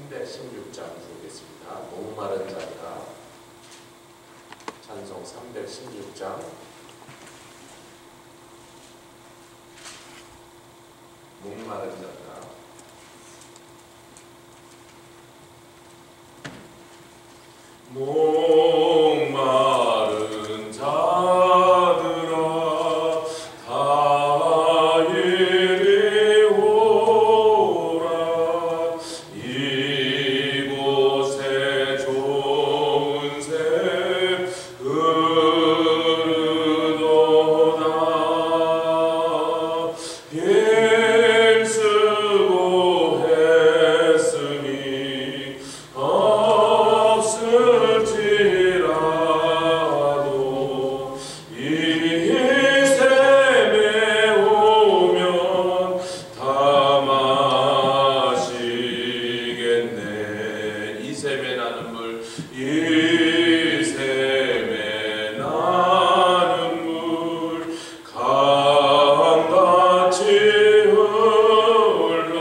316장 보겠습니다. 목마른 자가 찬송 316장 목마른 자가 목마른 자들아 다 이리 오라 이곳에 좋은 샘 흐르도다 힘쓰고 했으니 없을지라도 이 샘에 오면 다 마시겠네. 이 샘에 나는 물, 이 샘에 나는 물 강같이 흘러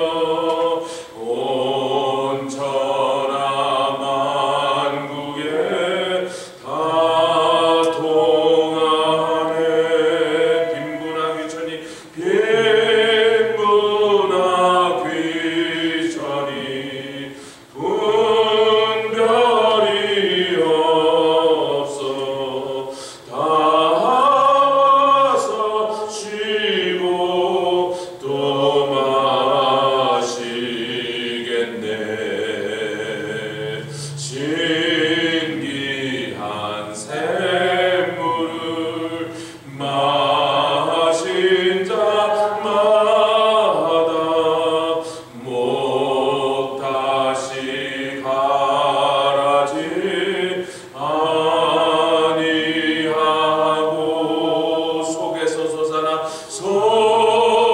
온 천하 만국에 다 통하네. 빈부나 귀천이 빈부나 귀천이 분별이 없어 다 와서 쉬고 또 마시겠네. 신기한 샘물을 마신 자마다 목 다시 가라지 아니하고 속에서 솟아나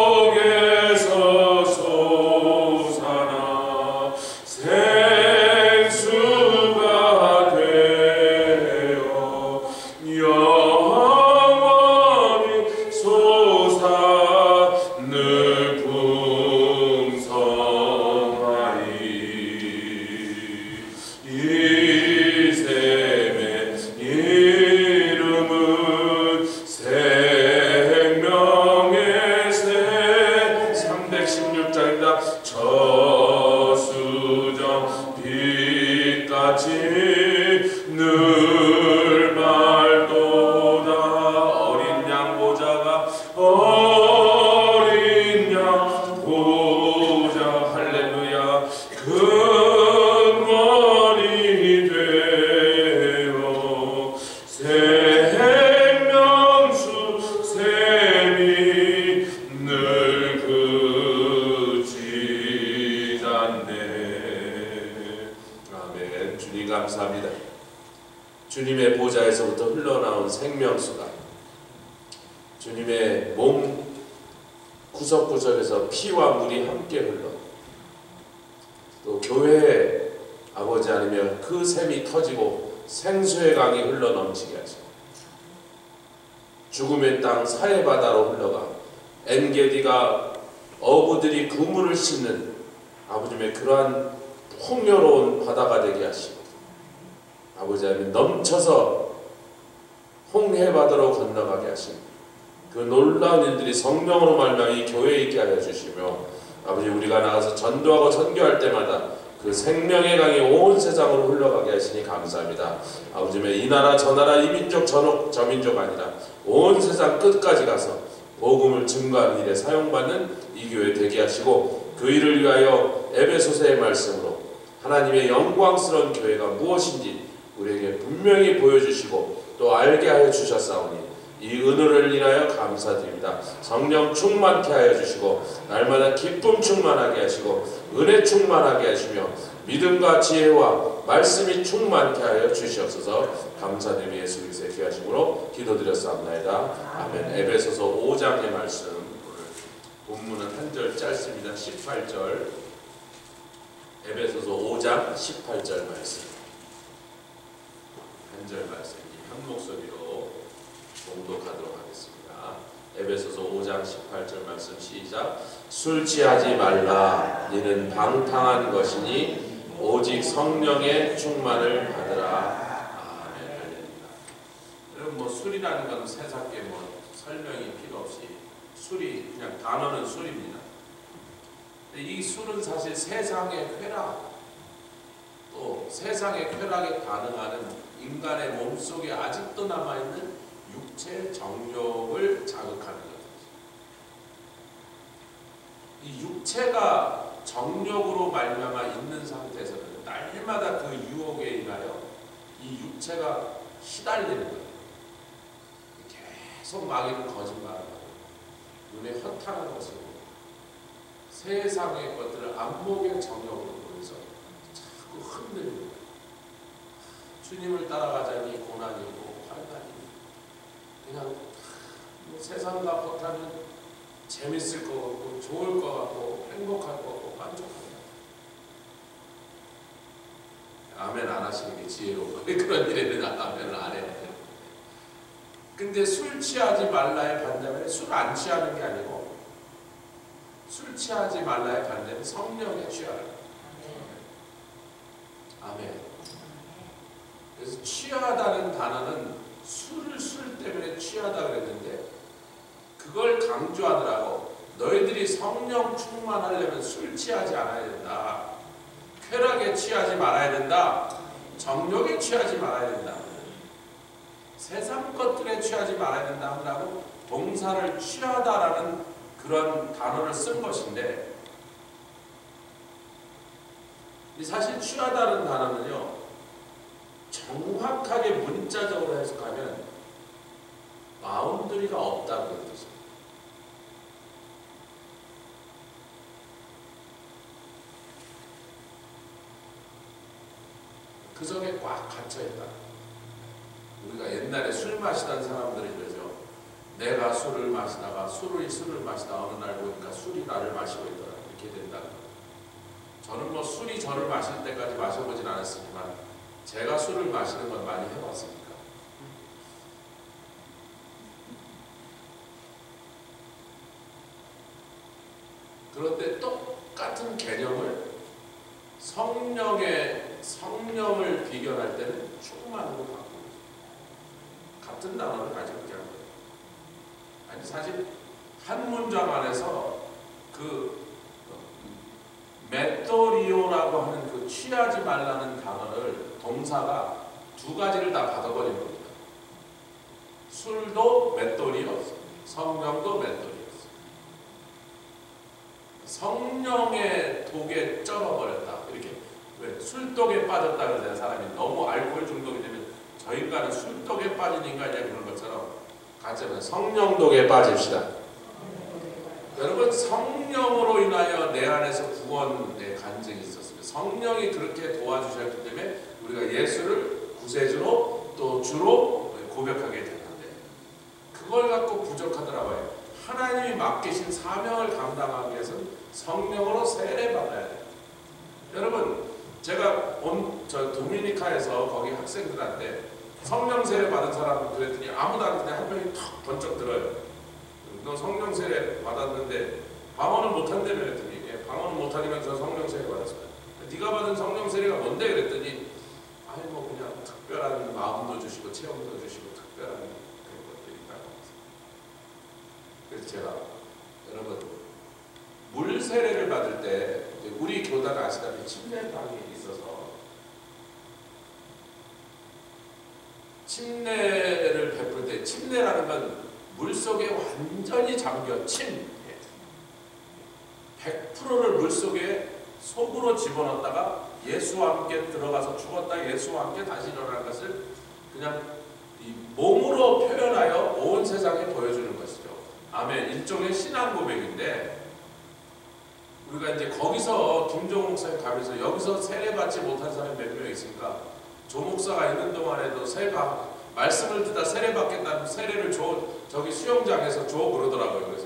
속에서 솟아나 생수가 되어 영원히 솟아 늘 풍성하리. 이 샘의 이름은 생명의 샘. 316장입니다. 저수정 빛같이 늘 맑도다. 어린 양 보자가 어린 양 보자 할렐루야 근원이 되어 생명수 샘이 늘 그치지 않네. 아멘. 주님 감사합니다. 주님의 보좌에서부터 흘러나온 생명수가 주님의 몸 구석구석에서 피와 물이 함께 흘러 또 교회에 아버지 아니면 그 샘이 터지고 생수의 강이 흘러 넘치게 하시고 죽음의 땅 사해바다로 흘러가 엔게디가 어부들이 그물을 싣는 아버지의 그러한 풍요로운 바다가 되게 하시고 아버지 하나님 넘쳐서 홍해바다로 건너가게 하시고 그 놀라운 일들이 성령으로 말미암아 이 교회에 있게 하여 주시며 아버지 우리가 나가서 전도하고 선교할 때마다 그 생명의 강이 온 세상으로 흘러가게 하시니 감사합니다. 아버지 이 나라 저 나라 이 민족 저 민족 아니라 온 세상 끝까지 가서 복음을 증거하는 일에 사용받는 이 교회 되게 하시고 그 일을 위하여 에베소서의 말씀으로 하나님의 영광스러운 교회가 무엇인지 우리에게 분명히 보여주시고 또 알게 하여 주셨사오니 이 은혜를 인하여 감사드립니다. 성령 충만케 하여 주시고 날마다 기쁨 충만하게 하시고 은혜 충만하게 하시며 믿음과 지혜와 말씀이 충만케 하여 주시옵소서. 감사드리며 예수 그리스도의 귀하심으로 기도드렸사옵나이다. 아멘. 에베소서 5장의 말씀 오늘 본문은 한 절 짧습니다. 18절 에베소서 5장 18절 말씀 한 절 말씀 한 목소리로 봉독하도록 하겠습니다. 에베소서 5장 18절 말씀 시작. 술 취하지 말라. 이는 방탕한 것이니 오직 성령의 충만을 받으라. 아멘. 할렐루야. 여러분 뭐 술이라는 건 세상에 뭐 설명이 필요 없이 술이 그냥 단어는 술입니다. 이 술은 사실 세상의 쾌락, 또 세상의 쾌락에 반응하는 인간의 몸속에 아직도 남아있는 육체 정욕을 자극하는 것. 이 육체가 정욕으로 말미암아 있는 상태에서는 날마다 그 유혹에 인하여 이 육체가 시달리는 거예요. 계속 마귀는 거짓말하고 눈에 허탄한 것으로 세상의 것들을 안목의 정욕으로 보여서 자꾸 흔들리는 거예요. 주님을 따라가자니 고난이고 환난이고 그냥 뭐 세상과 못하면 재밌을 것 같고 좋을 것 같고 행복할 것 같고 만족할 것 같고. 아멘 안 하시는 게 지혜로워. 그런 일에는 아멘을 안 해요. 근데 술 취하지 말라의 반대면 술 안 취하는 게 아니고 술 취하지 말라의 반대는 성령에 취하라. 아멘. 그래서 취하다는 단어는 술 때문에 취하다 그랬는데 그걸 강조하더라고. 너희들이 성령 충만하려면 술 취하지 않아야 된다. 쾌락에 취하지 말아야 된다. 정욕에 취하지 말아야 된다. 세상 것들에 취하지 말아야 된다 하더라고. 동사를 취하다라는 그런 단어를 쓴 것인데 사실 취하다는 단어는요 정확하게 문자적으로 해석하면 마운드리가 없다는 뜻입니다. 그 속에 꽉 갇혀있다. 우리가 옛날에 술 마시던 사람들이 그러죠. 내가 술을 마시다가 술을 마시다 어느 날 보니까 술이 나를 마시고 있더라. 이렇게 된다. 저는 뭐 술이 저를 마실 때까지 마셔보진 않았지만 제가 술을 마시는 건 많이 해봤습니다. 그런데 똑같은 개념을 성령을 비견할 때는 충만으로 바꾸고 같은 단어를 가지고 있게 합니다. 아니 사실 한 문장 안에서 그 메토리오라고 하는 그 취하지 말라는 단어를 동사가 두 가지를 다 받아버린 겁니다. 술도 메토리오, 성령도 메토리오. 성령의 독에 쩔어버렸다. 이렇게 왜 술독에 빠졌다 그러잖아요. 사람이 너무 알코올 중독이 되면 저 인간은 술독에 빠진 인간이냐 그런 것처럼 가짜는 성령독에 빠집시다. 여러분 성령으로 인하여 내 안에서 구원의 간증이 있었습니다. 성령이 그렇게 도와주셨기 때문에 우리가 예수를 구세주로 또 주로 고백하게 됐는데 그걸 갖고 부족하더라고요. 하나님이 맡기신 사명을 감당하기 위해서는 성령으로 세례받아야 돼요. 여러분 제가 저 도미니카에서 거기 학생들한테 성령 세례 받은 사람을 그랬더니 아무도 안 그냥 한 명이 턱 번쩍 들어요. 너 성령 세례 받았는데 방언은 못한다며 그랬더니 예, 방언은 못하니까 성령 세례 받았어요. 네가 받은 성령 세례가 뭔데 그랬더니 아니 뭐 그냥 특별한 마음도 주시고 체험도 주시고 특별한 그런 것들이 있다고 했어요. 그래서 제가 여러분 물 세례를 받을 때 우리 교단 아시다시피 침례방이 있어서 침례를 베풀 때 침례라는 건 물속에 완전히 잠겨 100%를 물속에 속으로 집어넣었다가 예수와 함께 들어가서 죽었다 예수와 함께 다시 일어난 것을 그냥 이 몸으로 표현하여 온 세상에 보여주는 것이죠. 아멘. 일종의 신앙 고백인데 우리가 이제 거기서 김종욱 목사님 가면서 여기서 세례받지 못한 사람이 몇 명 있으니까 조 목사가 있는 동안에도 말씀을 듣다 세례받겠다는 세례를 저기 수영장에서 줘 그러더라고요. 그래서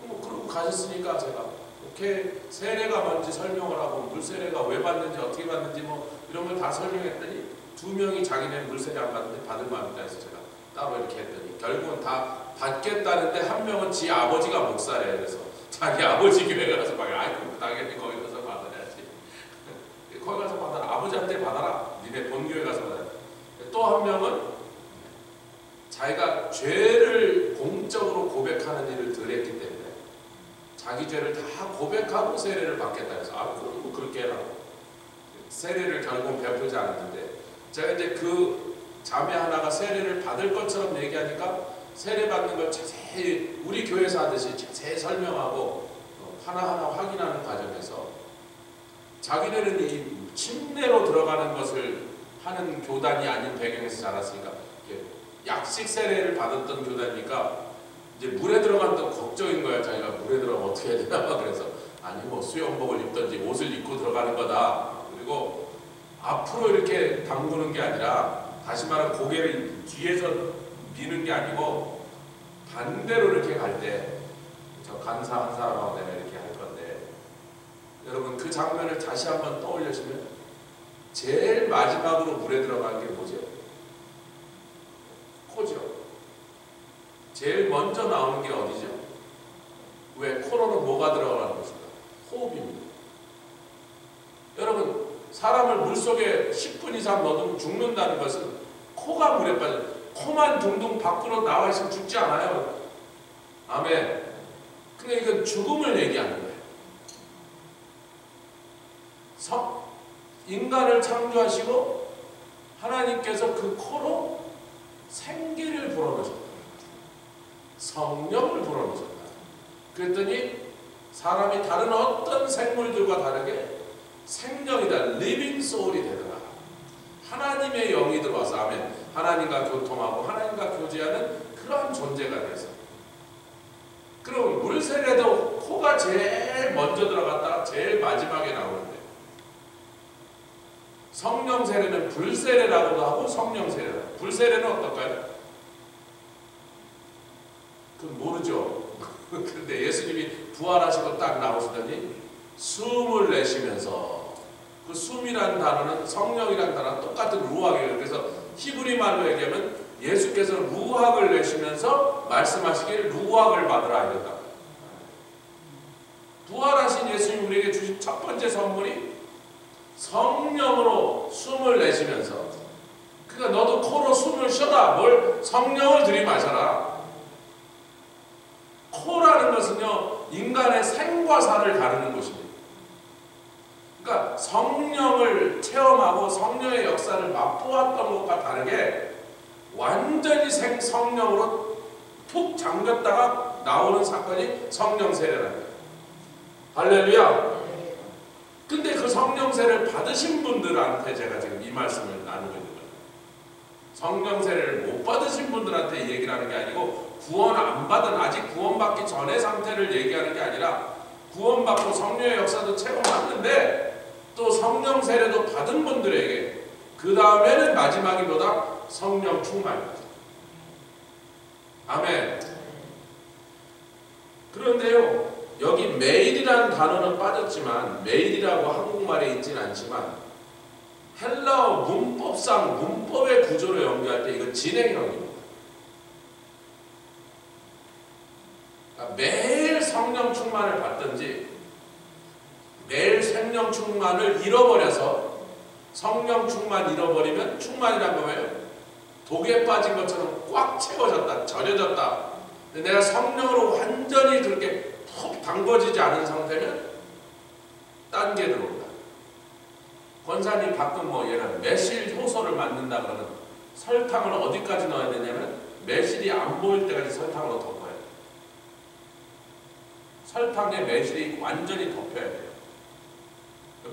뭐 그러고 가셨으니까 제가 오케이 세례가 뭔지 설명을 하고 물세례가 왜 받는지 어떻게 받는지 뭐 이런 걸 다 설명했더니 두 명이 자기네는 물세례 안 받는데 받을 마음이다 해서 제가 따로 이렇게 했더니 결국은 다 받겠다는데 한 명은 지 아버지가 목사래요. 그래서 자기 아버지 교회 가서 막 아이고 당연히 거기 가서 받아야지. 거기 가서 다 고백하고 세례를 받겠다 해서 그럼 뭐 그렇게 해라. 세례를 결국 베풀지 않았는데 제가 이제 그 자매 하나가 세례를 받을 것처럼 얘기하니까 세례 받는 걸 자세히 우리 교회에서 하듯이 자세히 설명하고 하나하나 확인하는 과정에서 자기네는 이 침례로 들어가는 것을 하는 교단이 아닌 배경에서 자랐으니까 약식 세례를 받았던 교단이니까 이제 물에 들어간다고 걱정인 거야. 자기가 물에 들어가면 어떻게 해야 되나. 그래서 아니 뭐 수영복을 입든지 옷을 입고 들어가는 거다. 그리고 앞으로 이렇게 담그는 게 아니라 다시 말하면 고개를 뒤에서 미는 게 아니고 반대로 이렇게 갈 때 저 간사한 사람하고 내가 이렇게 할 건데 여러분 그 장면을 다시 한번 떠올리시면 제일 마지막으로 물에 들어가는 게 뭐죠? 코죠. 제일 먼저 나오는 게 어디죠? 왜? 코로는 뭐가 들어가는 것인가? 호흡입니다. 여러분 사람을 물속에 10분 이상 넣어두면 죽는다는 것은 코가 물에 빠져 코만 둥둥 밖으로 나와 있으면 죽지 않아요. 아멘. 근데 이건 죽음을 얘기하는 거예요. 인간을 창조하시고 하나님께서 그 코로 생기를 불어넣으셨다. 성령을 불어넣으셨다. 그랬더니 사람이 다른 어떤 생물들과 다르게 생명이다. 리빙 소울이 되더라. 하나님의 영이 들어와서 아멘. 하나님과 교통하고 하나님과 교제하는 그러한 존재가 돼서 그럼 물세례도 코가 제일 먼저 들어갔다가 제일 마지막에 나오는데 성령 세례는 불세례라고도 하고 성령 세례라고. 불세례는 어떨까요? 그건 모르죠. 그런데 예수님이 부활하시고 딱 나오시더니 숨을 내쉬면서 그 숨이라는 단어는 성령이라는 단어는 똑같은 루악이에요. 그래서 히브리 말로 얘기하면 예수께서 루악을 내쉬면서 말씀하시길 루악을 받으라 이랬다. 부활하신 예수님 우리에게 주신 첫 번째 선물이 성령으로 숨을 내쉬면서 그러니까 너도 코로 숨을 쉬어라. 뭘 성령을 들이마셔라. 코라는 것은요 인간의 생과 사를 가르는 곳입니다. 그러니까 성령을 체험하고 성령의 역사를 맛보았던 것과 다르게 완전히 성령으로 푹 잠겼다가 나오는 사건이 성령 세례라는 거예요. 할렐루야. 근데 그 성령 세례를 받으신 분들한테 제가 지금 이 말씀을 나누고 있는 거예요. 성령 세례를 못 받으신 분들한테 얘기를 하는 게 아니고 구원 안 받은 아직 구원받기 전의 상태를 얘기하는 게 아니라 구원받고 성령의 역사도 체험했는데 또 성령 세례도 받은 분들에게 그 다음에는 마지막이 뭐다? 성령 충만입니다. 아멘. 그런데요 여기 매일이라는 단어는 빠졌지만 매일이라고 한국말에 있진 않지만 헬라어 문법상 문법의 구조로 연구할 때 이건 진행형입니다. 그러니까 매일 성령 충만을 받든지 매일 성령 충만을 잃어버려서 성령 충만 잃어버리면 충만이란 거예요. 독에 빠진 것처럼 꽉 채워졌다. 절여졌다. 근데 내가 성령으로 완전히 그렇게 푹 담궈지지 않은 상태면 딴 게 들어온다. 권사님 가끔 뭐 예를 매실 효소를 만든다 그러면 설탕을 어디까지 넣어야 되냐면 매실이 안 보일 때까지 설탕으로 덮어야 돼요. 설탕에 매실이 완전히 덮여야 돼요.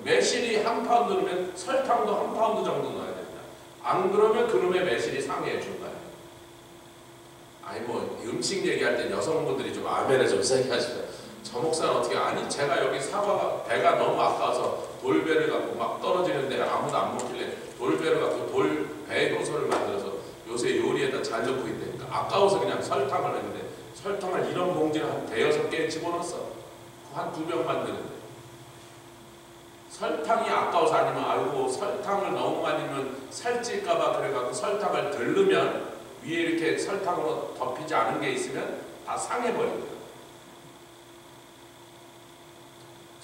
매실이 한 파운드 넣으면 설탕도 한 파운드 정도 넣어야 됩니다. 안 그러면 그놈의 매실이 상해해 줄 거예요. 아니 뭐 음식 얘기할 때 여성분들이 좀 아멘을 좀 세게 하시죠. 저 목사는 어떻게 아니 제가 여기 사과가 배가 너무 아까워서 돌배를 갖고 막 떨어지는데 아무도 안 먹길래 돌배를 갖고 돌배 효소를 만들어서 요새 요리에다 잘 넣고 있다니까 아까워서 그냥 설탕을 했는데 설탕을 이런 봉지를 한 대여섯 개에 집어넣었어. 한 2병 만드는데 설탕이 아까워서 아니면 아이고 설탕을 너무 많이 넣으면 살찔까봐 그래갖고 설탕을 덜 넣으면 위에 이렇게 설탕으로 덮이지 않은 게 있으면 다 상해버립니다.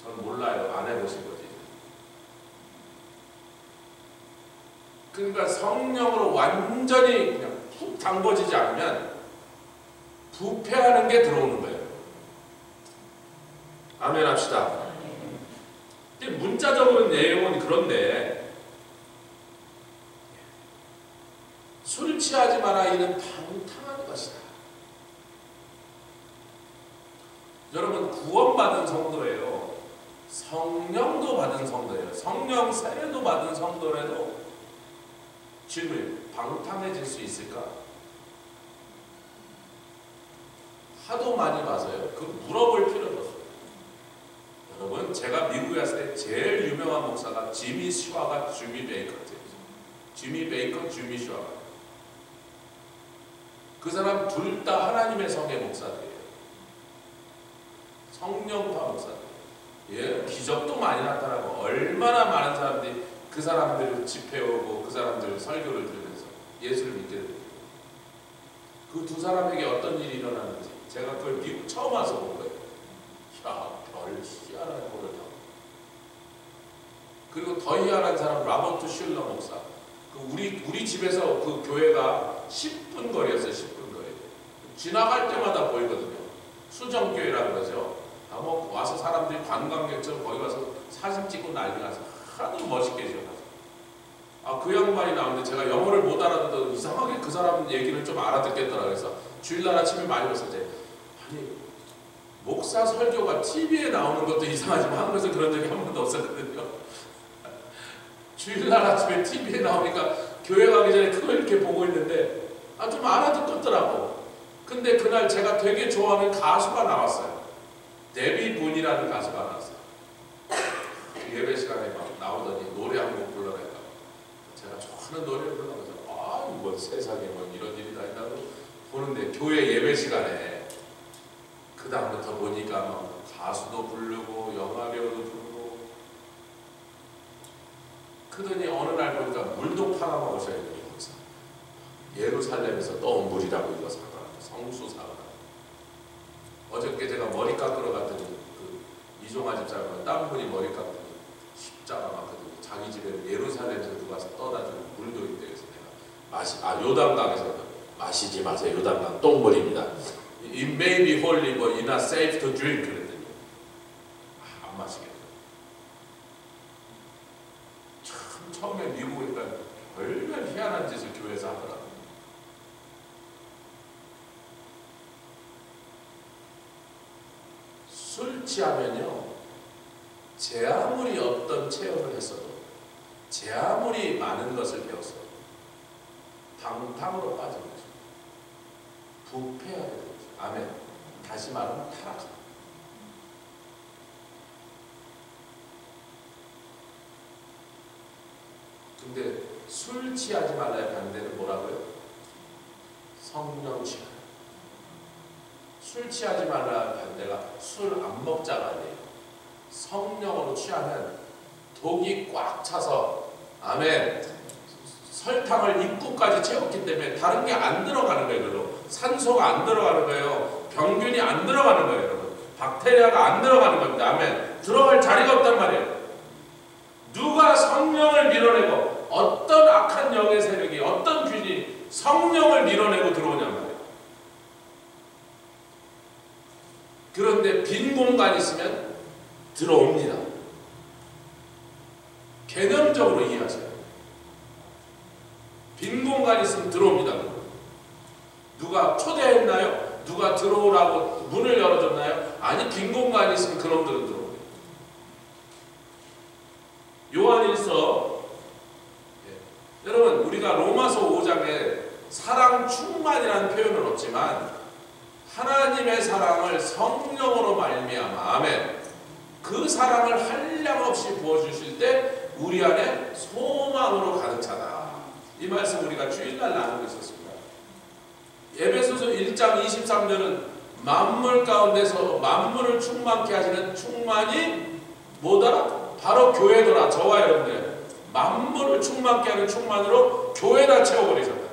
저는 몰라요. 안 해보신 거지. 그러니까 성령으로 완전히 그냥 푹 담궈지지 않으면 부패하는 게 들어오는 거예요. 아멘 합시다. 근데 문자적으로 내용은 그런데 술 취하지 마라 이는 방탕한 것이다. 여러분 구원받은 성도예요. 성령도 받은 성도예요. 성령 세례도 받은 성도라도 질문, 방탕해질 수 있을까? 하도 많이 봐서요. 그 물어볼 필요도 없어요. 여러분 제가 미국에 갔을 때 제일 유명한 목사가 지미 슈아가 주미 베이커였어요. 지미 베이커, 주미 슈아가. 그 사람 둘 다 하나님의 성의 목사들이에요. 성령파 목사들. 예, 기적도 많이 나타나고 얼마나 많은 사람들이 그 사람들 집회 오고 그 사람들 설교를 들으면서 예수를 믿게 됩니다. 그 두 사람에게 어떤 일이 일어나는지 제가 그걸 미국 처음 와서 본 거예요. 야, 별 희한한 거를 다. 그리고 더 희한한 사람 라버트 슐러 목사. 우리 집에서 그 교회가 10분 거리였어요. 10분 거리. 지나갈 때마다 보이거든요. 수정교회라고 그러죠. 뭐 와서 사람들이 관광객처럼 거기 가서 사진 찍고 난리 나서 하도 멋있게 지어가지고. 그 양반이 나오는데 제가 영어를 못 알아듣도 이상하게 그 사람 얘기를 좀 알아듣겠더라. 그래서 주일날 아침에 많이 봤을 때 아니 목사 설교가 TV에 나오는 것도 이상하지만 한국에서 그런 적이 한 번도 없었거든요. 주일날 아침에 TV에 나오니까 교회 가기 전에 그걸 이렇게 보고 있는데 좀 알아듣겠더라고. 근데 그날 제가 되게 좋아하는 가수가 나왔어요. 데비 분이라는 가수가 나왔어요. 예배 시간에 막 나오더니 노래 한 곡 불러내까 제가 좋아하는 노래를 불러가지고 뭐 세상에 뭐 이런 일이 다 있다고 보는데 교회 예배 시간에 그 다음부터 보니까 막 가수도 부르고 영화배우도 부르고 그러더니 어느 날 보니까 물도 팔아먹 오셔야 돼요. 예루살렘에서 떠온 물이라고 이거 사거나 성수 사거나. 어저께 제가 머리 깎으러 갔더니 그 이종아 집사가 딴 분이 머리 깎더니 십자가 맞거든요. 자기 집에 예루살렘에서 누가 떠다 준 물도 있대. 그래서 내가 요단강에서 마시지 마세요. 요단강 똥물입니다. It may be holy but it's not safe to drink. 그랬더니 안 마시겠다. 참 처음에 미국에 가니까 얼마나 희한한 짓을 교회에서 하더라고요. 술 취하면요, 제 아무리 어떤 체험을 했어도, 제 아무리 많은 것을 배웠어도 방탕으로 빠지는 거죠. 부패하게 되는 거죠. 아멘. 다시 말하면 타락. 근데 술 취하지 말라의 반대는 뭐라고요? 성령 취하. 술 취하지 말라는 반대가 술 안 먹자가 아니에요. 성령으로 취하면 독이 꽉 차서 아멘 설탕을 입구까지 채웠기 때문에 다른 게 안 들어가는 거예요. 별로 산소가 안 들어가는 거예요. 병균이 안 들어가는 거예요. 여러분 박테리아가 안 들어가는 겁니다. 아멘. 들어갈 자리가 없단 말이에요. 누가 성령을 밀어내고 어떤 악한 영의 세력이 어떤 균이 성령을 밀어내고 들어오냔 말이에요. 그런데 빈 공간이 있으면 들어옵니다. 개념적으로 이해하세요. 빈 공간이 있으면 들어옵니다. 누가 초대했나요? 누가 들어오라고 문을 열어줬나요? 아니, 빈 공간이 있으면 그놈들은 들어옵니다. 요한일서, 여러분 우리가 로마서 5장에 사랑 충만이라는 표현은 없지만 하나님의 사랑을 성령으로 말미암아 아멘 그 사랑을 한량없이 부어주실 때 우리 안에 소망으로 가득 차다. 이 말씀 우리가 주일날 나누고 있었습니다. 에베소서 1장 23절은 만물 가운데서 만물을 충만케 하시는 충만이 뭐더라? 바로 교회더라. 저와 여러분들 만물을 충만케 하는 충만으로 교회다 채워버리셨다.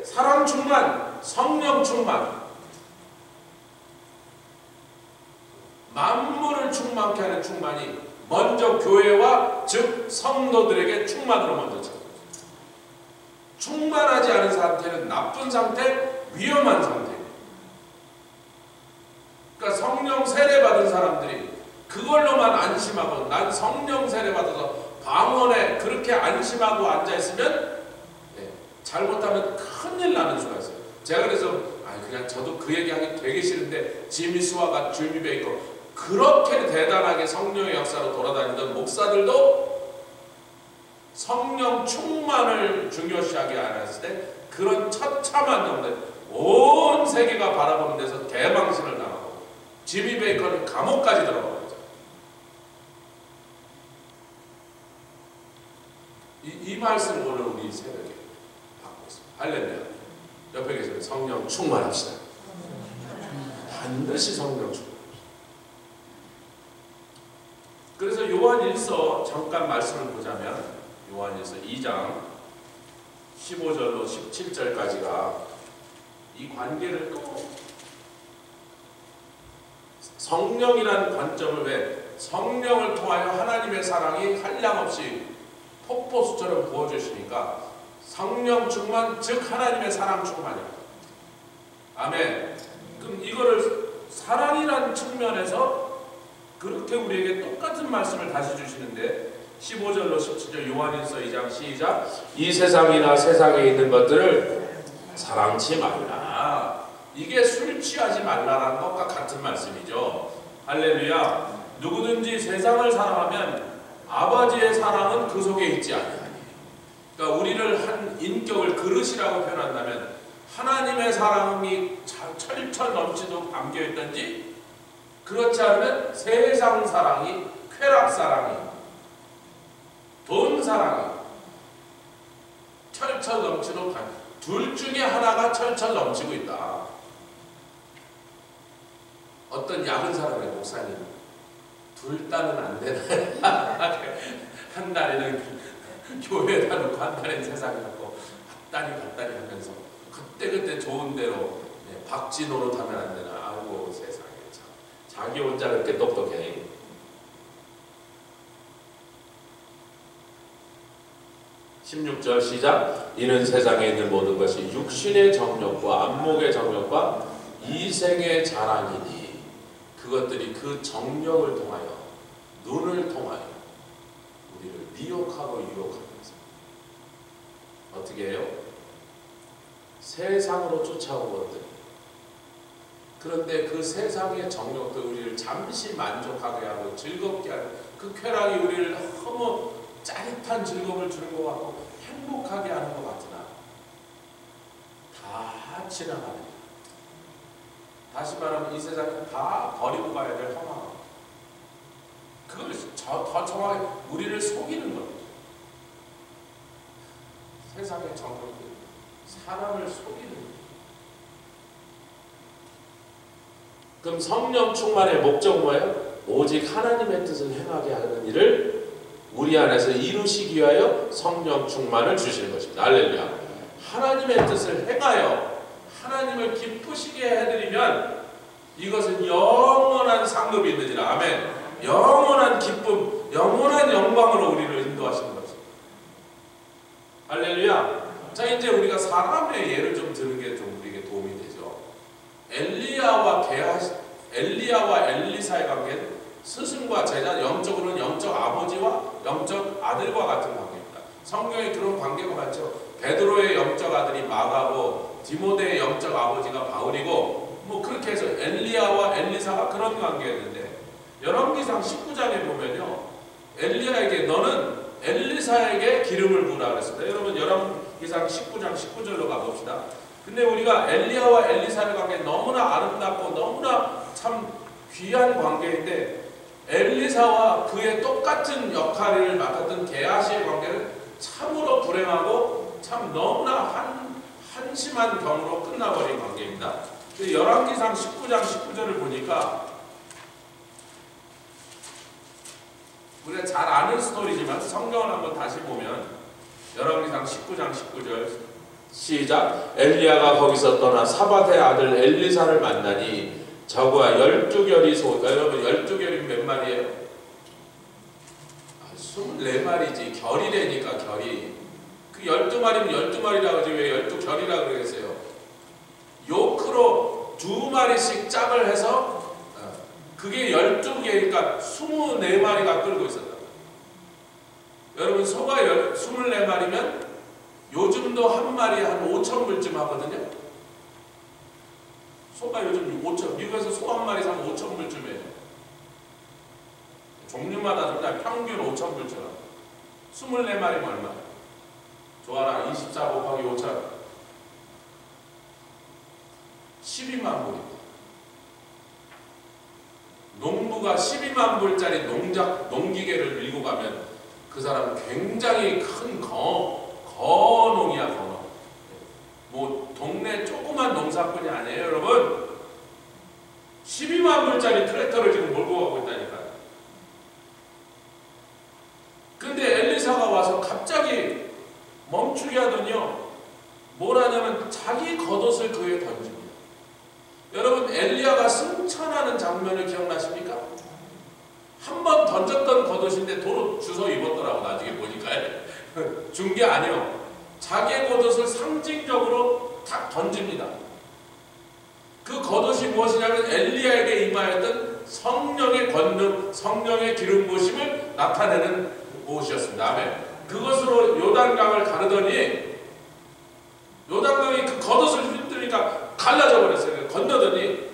사랑 충만, 성령 충만, 만물을 충만케 하는 충만이 먼저 교회와 즉 성도들에게 충만으로 먼저 찾아요. 충만하지 않은 상태는 나쁜 상태, 위험한 상태. 성령 세례 받은 사람들이 그걸로만 안심하고 난 성령 세례 받아서 방언에 그렇게 안심하고 앉아있으면 잘못하면 큰일 나는 수가 있어요. 제가 그래서 그냥 저도 그 얘기하기 되게 싫은데 지미 스와가 줄미 베이커 그렇게 대단하게 성령의 역사로 돌아다니던 목사들도 성령 충만을 중요시하게 안 했을 때 그런 처참한 영들 온 세계가 바라보는 데서 개망신을 당하고 지미 베이커는 감옥까지 들어가고 이 말씀을 오늘 우리 새벽에 받고 있습니다. 할렐루야. 옆에 계시는 성령 충만합시다. 반드시 성령 충만. 그래서 요한일서 잠깐 말씀을 보자면 요한일서 2장 15절로 17절까지가 이 관계를 또 성령이라는 관점을 왜 성령을 통하여 하나님의 사랑이 한량없이 폭포수처럼 부어주시니까 성령 충만 즉 하나님의 사랑 충만이에요. 아멘. 그럼 이거를 사랑이라는 측면에서 그렇게 우리에게 똑같은 말씀을 다시 주시는데 15절로 17절 요한일서 2장 시작. 이 세상이나 세상에 있는 것들을 사랑치 말라. 이게 술 취하지 말라라는 것과 같은 말씀이죠. 할렐루야. 누구든지 세상을 사랑하면 아버지의 사랑은 그 속에 있지 아니하니. 그러니까 우리를 한 인격을 그릇이라고 표현한다면 하나님의 사랑이 철철 넘치도록 담겨있든지 그렇지 않으면 세상 사랑이 쾌락 사랑이 돈 사랑이 철철 넘치도록 둘 중에 하나가 철철 넘치고 있다. 어떤 야근 사람의 목사님 둘 달은 안 되나? 한 달에는 교회에다 놓고 한 달에는 세상에 놓고 갔다니 하면서 그때 좋은 대로 박쥐 노릇하면 안 되나? 아이고 세상에 참 자기 혼자 그렇게 똑똑해. (16절) 시작. 이는 세상에 있는 모든 것이 육신의 정욕과 안목의 정욕과 이생의 자랑이니 그것들이 그 정력을 통하여 눈을 통하여 우리를 미혹하고 유혹하면서 어떻게 해요? 세상으로 쫓아오거든. 그런데 그 세상의 정력도 우리를 잠시 만족하게 하고 즐겁게 하는 그 쾌락이 우리를 너무 짜릿한 즐거움을 주는 것 같고 행복하게 하는 것 같으나 다 지나가는, 다시 말하면 이 세상은 다 버리고 가야 될 허망함. 그걸 더 정확하게 우리를 속이는 겁니다. 세상의 정욕들 사람을 속이는 겁니다. 그럼 성령 충만의 목적은 뭐예요? 오직 하나님의 뜻을 행하게 하는 일을 우리 안에서 이루시기 위하여 성령 충만을 주시는 것입니다. 할렐루야. 하나님의 뜻을 행하여 하나님을 기쁘시게 해드리면 이것은 영원한 상급이 있느니라. 아멘. 영원한 기쁨, 영원한 영광으로 우리를 인도하시는 것입니다. 할렐루야. 자, 이제 우리가 사람의 예를 좀 드는 게 좀 우리에게 도움이 되죠. 엘리야와 엘리사의 관계는 스승과 제자, 영적으로는 영적 아버지와 영적 아들과 같은 관계입니다. 성경에 그런 관계가 많죠. 베드로의 영적 아들이 마가고 디모데의 영적 아버지가 바울이고 뭐 그렇게 해서 엘리야와 엘리사가 그런 관계였는데 열왕기상 19장에 보면요, 엘리야에게 너는 엘리사에게 기름을 부으라 그랬습니다. 여러분 열왕기상 19장 19절로 가봅시다. 근데 우리가 엘리야와 엘리사의 관계 너무나 아름답고 너무나 참 귀한 관계인데 엘리사와 그의 똑같은 역할을 맡았던 게하시의 관계는 참으로 불행하고 참 너무나 한심한 경우로 끝나버린 관계입니다. 열왕기상 19장 19절을 보니까 우리가 잘 아는 스토리지만 성경을 한번 다시 보면 열왕기상 19장 19절 시작. 엘리야가 거기서 떠나 사밧의 아들 엘리사를 만나니 저그와 12결이 소. 여러분 12결이면 몇 마리예요? 24마리지. 결이래니까 결이. 그 12마리면 12마리라고 하지 왜 12결이라고 그러겠어요? 요크로 2마리씩 짝을 해서 그게 12개니까 24마리가 끌고 있었다. 여러분 소가 24마리면 요즘도 한 마리에 한 5,000불쯤 하거든요. 소가 요즘 5천, 미국에서 소 한 마리 사면 5,000불쯤 해요. 종류마다 좀 다 평균 5,000불쯤 하고 24마리면 얼마? 좋아라. 24 곱하기 5,000 12만 불입니다. 농부가 12만 불짜리 농기계를 밀고 가면 그 사람 굉장히 큰 거농이야, 거농. 뭐 동네 조그만 농사꾼이 아니에요, 여러분. 12만 불짜리 트랙터를 지금 몰고 가고 있다니까요. 근데 엘리사가 와서 갑자기 멈추게 하더니요, 뭘 하냐면 자기 겉옷을 그에 던집니다. 여러분 엘리야가 승천하는 장면을 기억나십니까? 한 번 던졌던 겉옷인데 도로 주워 입었더라고. 나중에 보니까 준 게 아니요, 자기의 겉옷을 상징적으로 탁 던집니다. 그 겉옷이 무엇이냐면 엘리야에게 임하였던 성령의 권능, 성령의 기름 부으심을 나타내는 옷이었습니다. 아멘. 그것으로 요단강을 가르더니 요단강이 그 겉옷을 휘두르니까 갈라져 버렸어요. 건너더니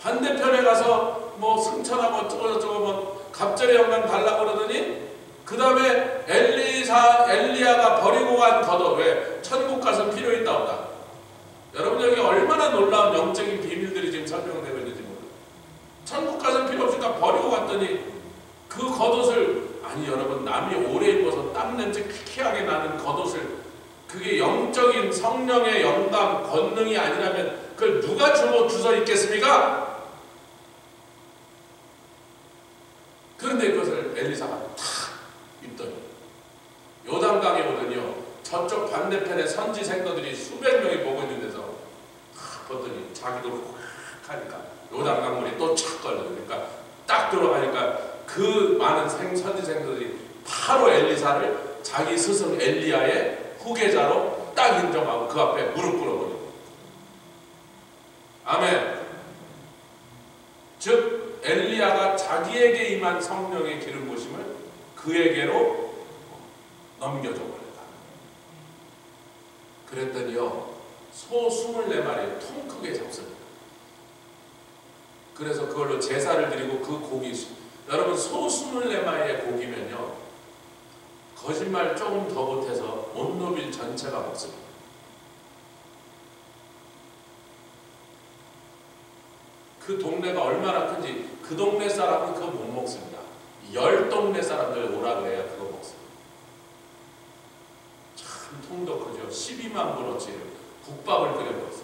반대편에 가서 뭐 승천하고 어쩌고저쩌고 뭐 갑절의 영광 달라고 그러더니 그 다음에 엘리야가 버리고 간 겉옷, 왜? 천국 가서 필요 있다 없다. 여러분 여기 얼마나 놀라운 영적인 비밀들이 지금 설명되고 있는지 몰라요. 천국 가서 필요 없으니까 버리고 갔더니 그 겉옷을, 아니 여러분 남이 오래 입어서 땀냄새 퀴퀴하게 나는 겉옷을, 그게 영적인 성령의 영감, 권능이 아니라면 그걸 누가 주워 입겠습니까? 그런데 그것을 엘리사가 탁 입더니 요단강에 오더니요, 저쪽 반대편에 선지 생도들이 수백 명이 보고 있는 데서 봤더니 자기도 훅 하니까 요단강 물이 또 착 걸려니까 딱 들어가니까 그 많은 선지 생도들이 바로 엘리사를 자기 스승 엘리야의 후계자로 딱 인정하고 그 앞에 무릎 꿇어버리고. 아멘. 즉 엘리야가 자기에게 임한 성령의 기름 부으심을 그에게로 넘겨줘 버렸다. 그랬더니요, 소 24마리 통 크게 잡습니다. 그래서 그걸로 제사를 드리고 그 고기, 여러분 소 24마리의 고기면요, 거짓말 조금 더 못해서 온노빌 전체가 먹습니다. 그 동네가 얼마나 큰지, 그 동네 사람은 그거 못 먹습니다. 10동네 사람들 오라 그래야 그거 먹습니다. 참 통도 크죠. 12만 불어치 국밥을 끓여 먹었어요.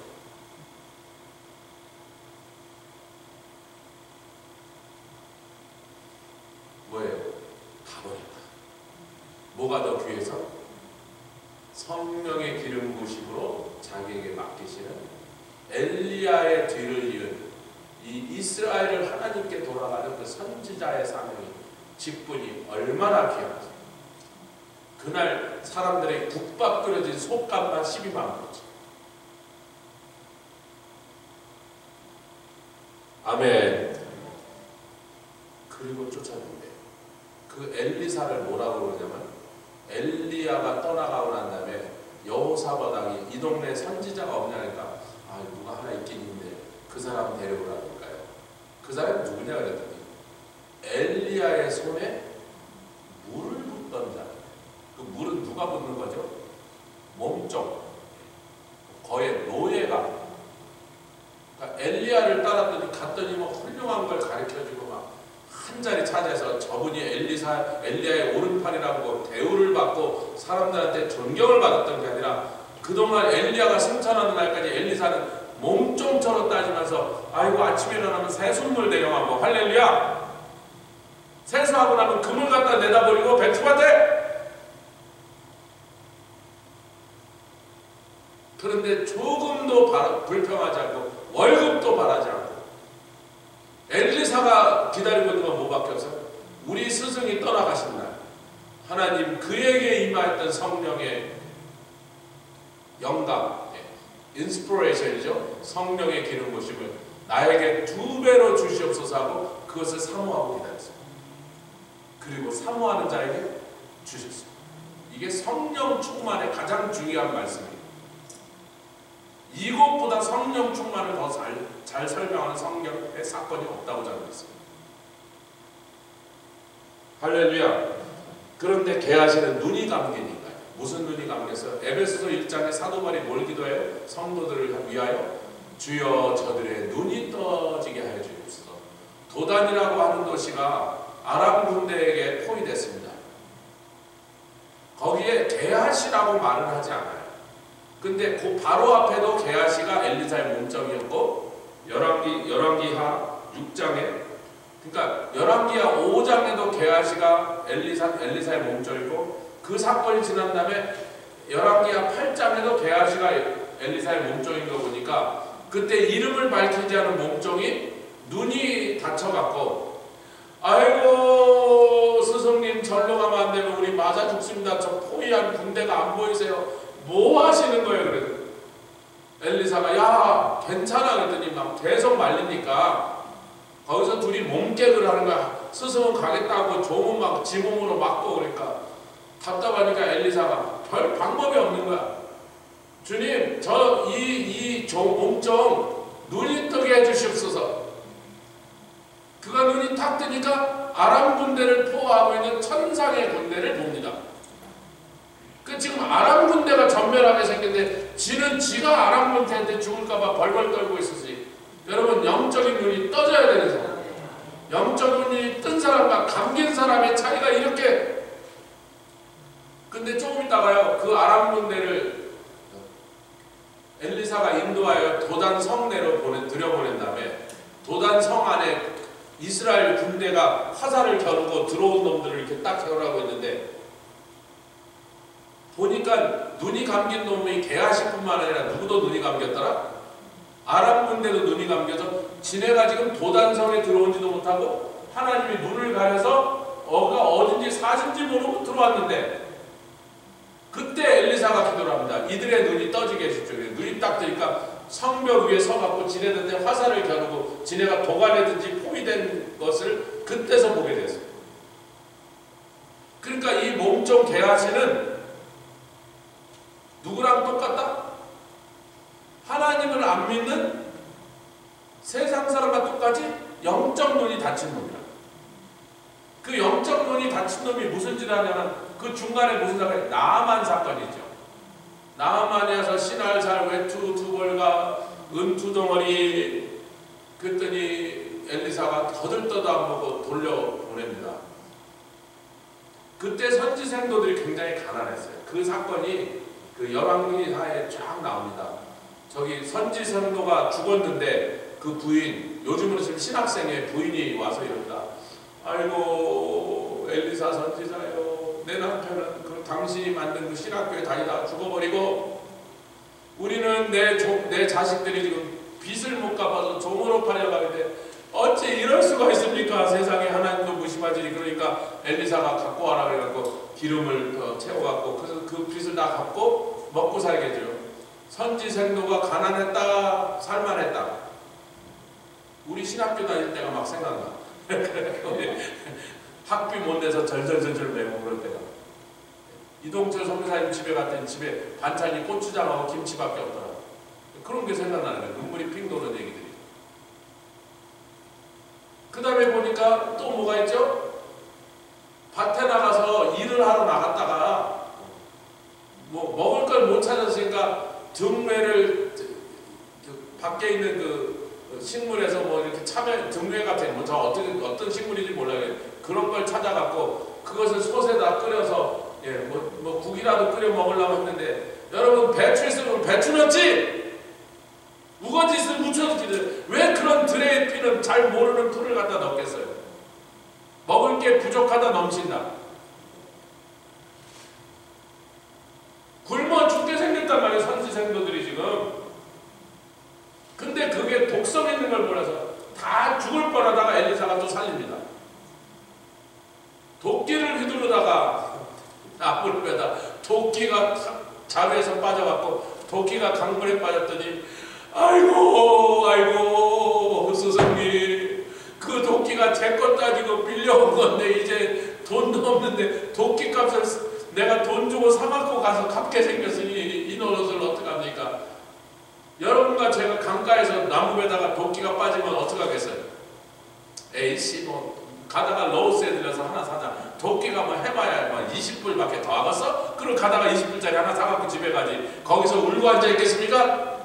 뭐예요? 다 버렸다. 뭐가 더 귀해서? 성령의 기름 부으심으로 자기에게 맡기시는 엘리야의 뒤를 이은 이 이스라엘을 하나님께 돌아가는 그 선지자의 사명이, 직분이 얼마나 귀한지. 그날 사람들의 국밥 끓여진 솥값만 12만 원이지. 아멘. 그리고 쫓아낸대요. 그 엘리사를 뭐라고 그러냐면, 엘리야가 떠나가고 난 다음에 여호사밧 왕이 이 동네 선지자가 없냐니까, 아 누가 하나 있긴 있는데 그 사람 데려오라니까요. 그 사람이 누구냐 그랬더니 엘리야의 손에 물을 붓던 자. 그 물은 누가 붓는 거죠? 몸쪽, 거의 노예가. 그러니까 엘리야를 따랐더니 갔더니 뭐 훌륭한 걸 가르쳐주고 막 한 자리 차지해서 저분이 엘리야의 오른팔이라고 대우를 받고 사람들한테 존경을 받았던 게 아니라, 그동안 엘리야가 승천하는 날까지 엘리사는 몸종처럼 따지면서, 아이고 아침에 일어나면 새순물 대령하고 할렐루야, 세수하고 나면 그물 갖다 내다 버리고 배추밭에. 그런데 조금도 불평하지 않고 월급도 바라지 않고. 엘리사가 기다리고 있는 건 뭐밖에 없어요? 우리 스승이 떠나가신 날 하나님 그에게 임하였던 성령의 영감, 인스피레이션이죠. 성령의 기름 부으심을 나에게 2배로 주시옵소서 하고 그것을 사모하고 기다렸습니다. 그리고 사모하는 자에게 주셨습니다. 이게 성령 충만의 가장 중요한 말씀이에요. 이것보다 성령 충만을 더 잘 설명하는 성경의 사건이 없다고 저는 믿습니다. 할렐루야. 그런데 게하시는 눈이 감기니까요. 무슨 눈이 감겼어요? 에베소서 1장에 사도 바울이 뭘 기도해요? 성도들을 위하여 주여 저들의 눈이 떠지게 하여 주옵소서. 도단이라고 하는 도시가 아람 군대에게 포위됐습니다. 거기에 게하시라고 말은 하지 않아요. 근데 그 바로 앞에도 게하시가 엘리사의 몸정이었고 열왕기하 6장에 그러니까 열왕기하 5장에도 게하시가 엘리사의 몸정이고 그 사건이 지난 다음에 열왕기하 8장에도 게하시가 엘리사의 몸종인 거 보니까 그때 이름을 밝히지 않은 몸종이 눈이 다쳐갖고 아이고 스승님 절로 가면 안 되면 우리 맞아 죽습니다. 저 포위한 군대가 안 보이세요. 뭐 하시는 거예요? 그래도 엘리사가 야 괜찮아 그랬더니 막 계속 말리니까 거기서 둘이 몸개그를 하는 거야. 스승은 가겠다고 종은 막 지 몸으로 맞고 그러니까 답답하니까 엘리사가 별 방법이 없는 거야. 주님 저 이 몸종 눈이 뜨게 해주시옵소서. 그가 눈이 탁 뜨니까 아람 군대를 포함하고 있는 천상의 군대를 봅니다. 지금 아람 군대가 전멸하게 생겼는데 지는 지가 아람 군대한테 죽을까봐 벌벌 떨고 있었지. 여러분 영적인 눈이 떠져야 되는 사람, 영적인 눈이 뜬 사람과 감긴 사람의 차이가 이렇게. 근데 조금 있다가요 그 아람 군대를 엘리사가 인도하여 도단 성내로 들여보낸 다음에 도단 성 안에 이스라엘 군대가 화살을 겨누고 들어온 놈들을 이렇게 딱 겨루고 있는데 보니까 눈이 감긴 놈이 게하시뿐만 아니라 누구도 눈이 감겼더라. 아람 군대도 눈이 감겨서 지네가 지금 도단성에 들어온지도 못하고 하나님이 눈을 가려서 어딘지 사신지 모르고 들어왔는데 그때 엘리사가 기도를 합니다. 이들의 눈이 떠지게 해주십시오. 눈이 딱 뜨니까 성벽 위에 서갖고 지네들한테 화살을 겨누고 지네가 도관에든지 포위된 것을 그때서 보게 됐어요. 그러니까 이 몸종 게하시는 누구랑 똑같다? 하나님을 안 믿는 세상 사람과 똑같이 영적 눈이 닫힌 놈이라. 그 영적 눈이 닫힌 놈이 무슨 짓을 하냐면 그 중간에 무슨 사건이 나아만 사건이죠. 나아만이 와서 신할살 외투 두 벌과 은투 덩어리 그랬더니 엘리사가 거들떠도 안 보고 돌려보냅니다. 그때 선지 생도들이 굉장히 가난했어요. 그 사건이 그 열왕기하에 쫙 나옵니다. 저기 선지 생도가 죽었는데 그 부인, 요즘으로 지금 신학생의 부인이 와서 이럽니다. 아이고 엘리사 선지자요, 내 남편은 그 당신이 만든 그 신학교에 다니다가 죽어버리고 우리는 내 자식들이 지금 빚을 못 갚아서 종으로 팔려가는데 어찌 이럴 수가 있습니까? 세상에 하나님도 무심하지. 그러니까 엘리사가 갖고 와라 그래갖고 기름을 채워갖고 그래서 그 빚을 다 갚고 먹고 살겠죠. 선지 생도가 가난했다 살만했다. 우리 신학교 다닐 때가 막 생각나. 학비 못 내서 절절절절 매고 그럴 때가. 이동철 선교사님 집에 갔더니 집에 반찬이 고추장하고 김치밖에 없더라. 그런 게 생각나는 거예요. 눈물이 핑 도는 얘기들이. 그 다음에 보니까 또 뭐가 있죠? 밭에 나가서 일을 하러 나갔다가 뭐 먹을 걸 못 찾았으니까 등뇌를 밖에 있는 그 식물에서 뭐 이렇게 참외 등뇌 같은 뭐 어떤 식물인지 몰라요. 그런 걸 찾아갖고 그것을 솥에다 끓여서 뭐 국이라도 끓여 먹으려고 했는데 여러분 배추 있으면 배추 넣지 우거지 있으면 묻혀주지 왜 그런 들에 피는 잘 모르는 풀을 갖다 넣겠어요. 먹을 게 부족하다 넘친다. 굶어 죽게 생겼단 말이에요. 선지생도들이 지금. 근데 그게 독성 있는 걸 몰라서 다 죽을 뻔하다가 엘리사가 또 살립니다. 도끼를 휘두르다가 나무를 빼다 도끼가 자루에서 빠져갖고 도끼가 강물에 빠졌더니 아이고 그 도끼가 제 것 따지고 빌려온 건데 이제 돈도 없는데 도끼 값을 내가 돈 주고 사갖고 가서 갚게 생겼으니 이 노릇을 어떡합니까? 여러분과 제가 강가에서 나무에다가 도끼가 빠지면 어떡하겠어요? 에이씨 뭐 가다가 로스에 들려서 하나 사자. 도끼가 뭐 해봐야 뭐 20불밖에 더 하겠어? 그럼 가다가 20불짜리 하나 사갖고 집에 가지. 거기서 울고 앉아있겠습니까?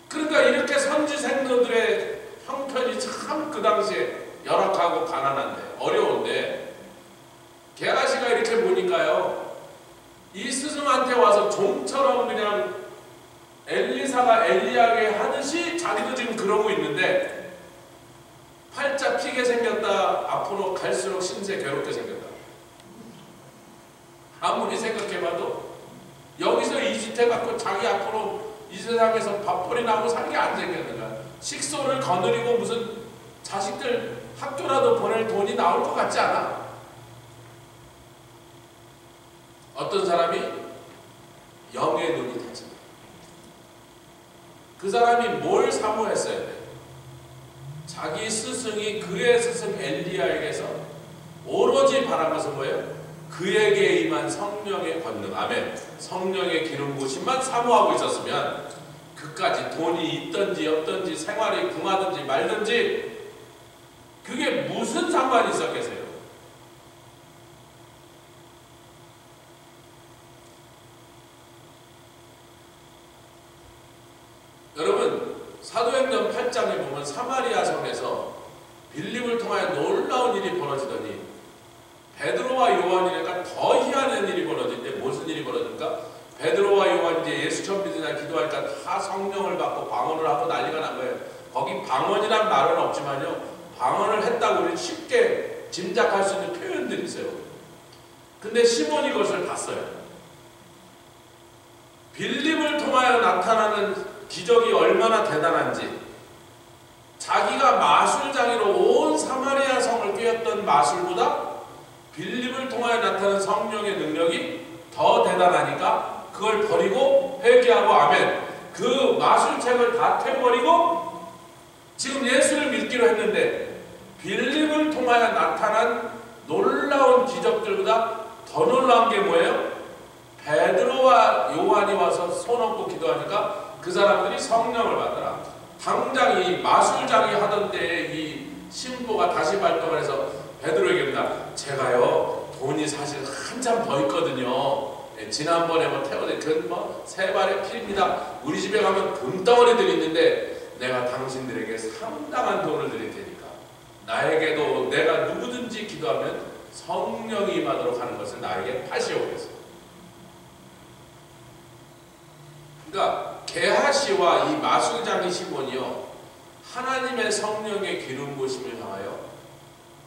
그러니까 이렇게 선지생도들의 형편이 참 그 당시에 열악하고 가난한데 어려운데 게하시가 이렇게 보니까요, 이 스승한테 와서 종처럼 그냥 엘리사가 엘리야에게 하듯이 자기도 지금 그러고 있는데 팔자 피게 생겼다. 앞으로 갈수록 신세 괴롭게 생겼다. 아무리 생각해봐도 여기서 이 짓 해갖고 자기 앞으로 이 세상에서 밥벌이 나고 사는 게 안 생겼는가. 식소를 거느리고 무슨 자식들 학교라도 보낼 돈이 나올 것 같지 않아. 어떤 사람이 영의 눈이 닫힙니다. 그 사람이 뭘 사모했어야 돼? 자기 스승이 그의 스승 엘리야에게서 오로지 바란 것은 뭐예요? 그에게 임한 성령의 권능, 아멘. 성령의 기름 부으심만 사모하고 있었으면 그까지 돈이 있든지 없든지 생활이 궁하든지 말든지 그게 무슨 상관이 있었겠어요? 여러분 사도행전 8장에 보면 사마리아 성에서 빌립을 통하여 놀라운 일이 벌어지더니 베드로와 요한이니까 더 희한한 일이 벌어지는데 무슨 일이 벌어집니까? 베드로와 요한이 이제 예수 처음 믿으냐 기도하니까 다 성령을 받고 방언을 하고 난리가 난 거예요. 거기 방언이란 말은 없지만요, 방언을 했다고 우리는 쉽게 짐작할 수 있는 표현들이 있어요. 근데 시몬이 그것을 봤어요. 빌립을 통하여 나타나는 기적이 얼마나 대단한지, 자기가 마술장이로 온 사마리아 성을 꿰었던 마술보다 빌립을 통하여 나타나는 성령의 능력이 더 대단하니까 그걸 버리고 회개하고 아멘. 그 마술책을 다 태워버리고 지금 예수를 믿기로 했는데 빌립을 통하여 나타난 놀라운 기적들보다 더 놀라운 게 뭐예요? 베드로와 요한이 와서 손 얹고 기도하니까 그 사람들이 성령을 받더라. 당장 이 마술장이 하던 때에 이 신부가 다시 발동을 해서 베드로에게입니다. 제가요 돈이 사실 한참 더 있거든요. 지난번에 뭐 태워대 그뭐 세 발의 피입니다. 우리 집에 가면 금덩어리들이 있는데 내가 당신들에게 상당한 돈을 드릴 테니까 나에게도 내가 누구든지 기도하면 성령이 임하도록 하는 것을 나에게 하시오 그랬어요. 그러니까 게하시와 이 마술장이 시몬이요 하나님의 성령의 기름 부으심을 향하여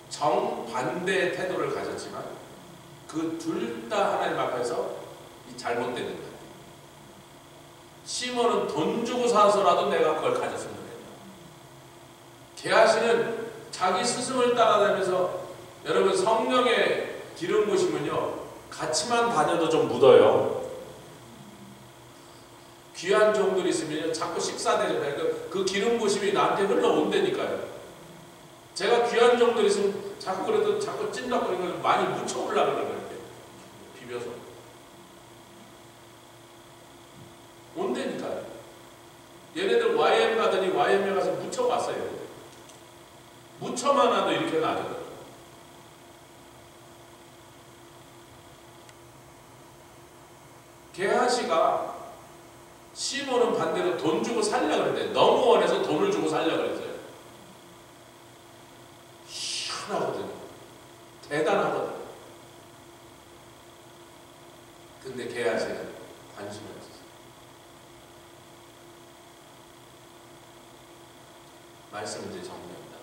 정반대의 태도를 가졌지만 그 둘 다 하나님 앞에서 잘못되는 거예요. 시몬은 돈 주고 사서라도 내가 그걸 가졌으면 좋겠다. 게하시는 자기 스승을 따라다니면서, 여러분 성령의 기름 부으심은요 같이만 다녀도 좀 묻어요. 귀한 종들이 있으면 자꾸 식사 대접해. 그 기름 부으심이 나한테 흘러온다니까요. 제가 귀한 종들이 있으면 자꾸 그래도 자꾸 찐덕거리는 걸 많이 묻혀오려고 그러는 거예요. 비벼서 온다니까요. 얘네들 YM 가더니 YM에 가서 묻혀봤어요. 묻혀만 와도 이렇게 나거든. 게하시가 시몬은 반대로 돈 주고 살려고 그랬대. 너무 원해서 돈을 주고 살려고 그랬어요. 희한하거든요. 대단하거든. 근데 게하시는 관심이 없었어요. 말씀을 이제 정리합니다.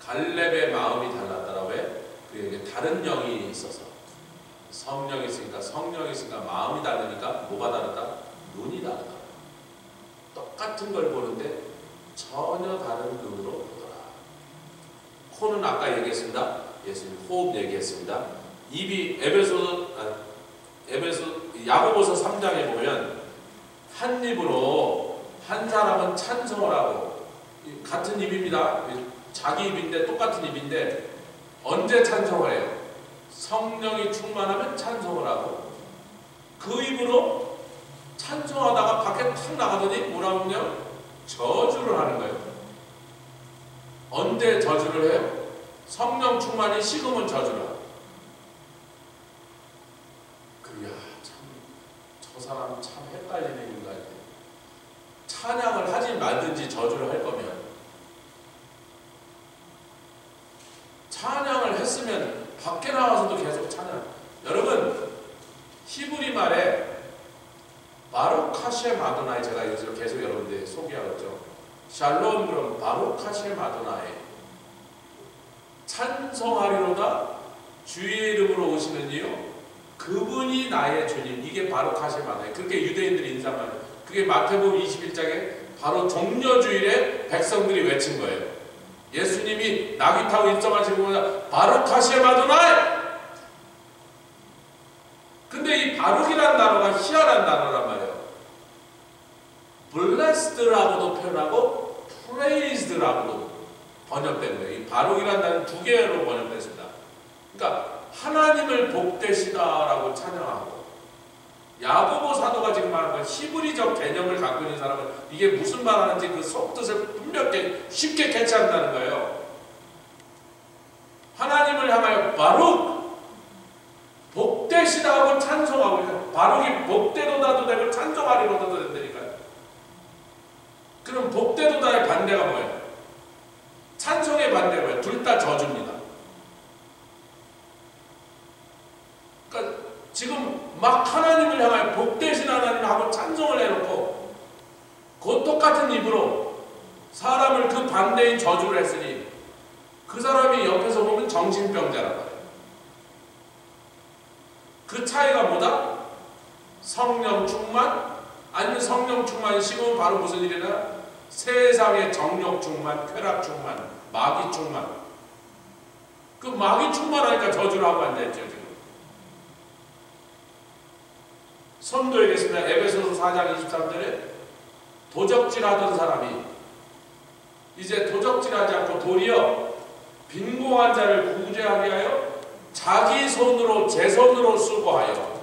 갈렙의 마음이 달랐더라. 왜? 그에게 다른 영이 있어서. 성령이 있으니까 마음이 다르니까 뭐가 다르다? 눈이 다르다. 똑같은 걸 보는데 전혀 다른 눈으로 보더라. 코는 아까 얘기했습니다. 예수님 호흡 얘기했습니다. 입이 야고보서 3장에 보면 한 입으로 한 사람은 찬송을 하고 같은 입입니다. 자기 입인데 똑같은 입인데 언제 찬송을 해요? 성령이 충만하면 찬송을 하고 그 입으로 찬송하다가 밖에 탁 나가더니 뭐라면요? 저주를 하는 거예요. 언제 저주를 해요? 성령 충만이 식으면 저주를 하고. 그야 참 저 사람 참 헷갈리는 인간이에요. 찬양을 하지 말든지 저주를 할 거면 찬양을 했으면 밖에 나와서도 계속 찬양. 여러분 히브리 말에 바룩 하셈 아도나이 제가 여기서 계속 여러분들 소개하고 있죠. 샬롬 그럼 바룩 하셈 아도나이 찬송하리로다 주의 이름으로 오시는 이요 그분이 나의 주님. 이게 바룩 하셈 아도나이. 그렇게 유대인들이 인사만. 그게 마태복음 21장에 바로 종려주일에 백성들이 외친 거예요. 예수님이 나귀 타고 입성하시고 바룩 하셈 아도나이. 근데 이 바룩이라는 단어가 희한한 단어란 말이에요. blessed라고도 표현하고 praised라고도 번역된 거예요. 이 바룩이라는 단어는 두 개로 번역됐습니다. 그러니까 하나님을 복되시다라고 찬양하고 야고보 사도가 지금 말하는 건 히브리적 개념을 갖고 있는 사람은 이게 무슨 말하는지 그 속뜻을 분명히 쉽게 캐치한다는 거예요. 하나님을 향하여 바룩 복되시다 하고 찬송하고 있어요. 바룩이 복되도다도 되고 찬송하리로다도 된다니까요. 그럼 복되도다의 반대가 뭐예요? 찬송의 반대가 뭐예요? 둘 다 저주입니다. 그러니까 지금 막 하나님을 향하여 복되신 하나님 하고 찬송을 해놓고 그 똑같은 입으로 사람을 그 반대인 저주를 했으니 그 사람이 옆에서 보면 정신병자란 말이에요. 그 차이가 뭐다? 성령 충만 아니면 성령 충만이 식으면 바로 무슨 일이냐? 세상의 정욕 충만, 쾌락 충만, 마귀 충만. 그 마귀 충만하니까 저주를 하고 앉아있죠 지금. 선도에겠습니다. 에베소서 4장 23절에 도적질 하던 사람이 이제 도적질하지 않고 도리어 빈공한 자를 구제하게 하여 자기 손으로 제 손으로 수고하여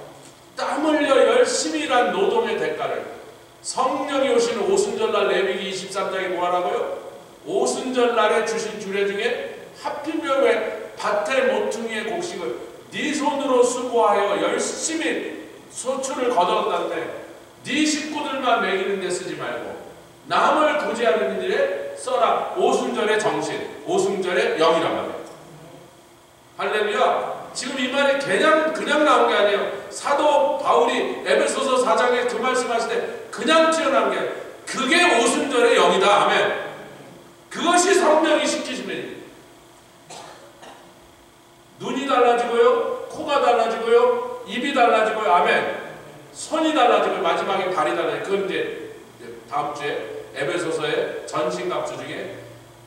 땀 흘려 열심히 일한 노동의 대가를 성령이 오시는 오순절날 레위기 23장에 뭐하라고요? 오순절날에 주신 주례 중에 하필이며 왜 밭의 모퉁이의 곡식을 네 손으로 수고하여 열심히 소출을 거뒀다는데 네 식구들만 먹이는 데 쓰지 말고 남을 구제하는 일에 써라. 오순절의 정신, 오순절의 영이란 말이에요. 할렐루야. 지금 이 말이 그냥 나온 게 아니에요. 사도 바울이 에베소서 4장에 그 말씀하실 때 그냥 튀어나온 게 그게 오순절의 영이다. 아멘. 그것이 성령이 시키시는 일. 눈이 달라지고요, 코가 달라지고요, 입이 달라지고요. 아멘. 손이 달라지고 마지막에 발이 달라지고. 그건 이제 다음 주에 에베소서의 전신갑주 중에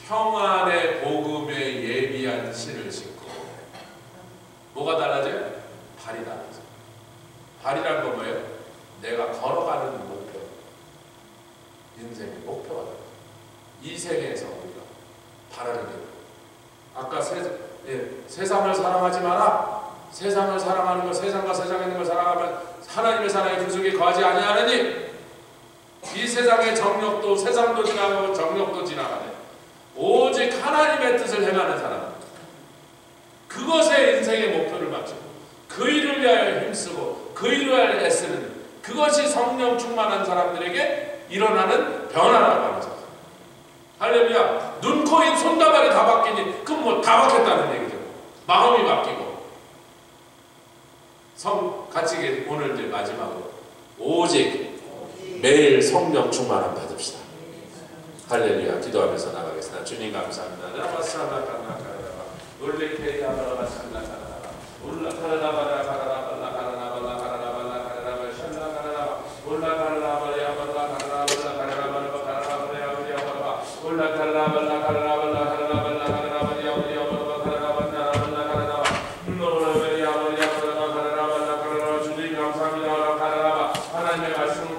평안의 복음에 예비한 신을 신고. 뭐가 달라져요? 발이 달라져요. 발이란 건 뭐예요? 내가 걸어가는 목표, 인생의 목표가 달라요. 이 세계에서 우리가 바라는 게 아까 세상을 사랑하지 마라. 세상을 사랑하는 것, 세상과 세상에 있는 걸 사랑하면 하나님의 사랑이 그 속에 거하지 아니하느니 이 세상의 정욕도 세상도 지나가고 정욕도 지나가네. 오직 하나님의 뜻을 행하는 사람, 그것에 인생의 목표를 맞추고 그 일을 위하여 힘쓰고 그 일을 위하여 애쓰는 그것이 성령 충만한 사람들에게 일어나는 변화라고 하는 거죠. 할렐루야. 눈, 코, 입, 손다발이 다 바뀌니 그럼 뭐 다 바뀌었다는 얘기죠. 마음이 바뀌고. 같이 오늘 이제 마지막으로 오직 매일 성령 충만함 받읍시다. 할렐루야. 기도하면서 나가겠습니다. 주님 감사합니다. 하나님의 말씀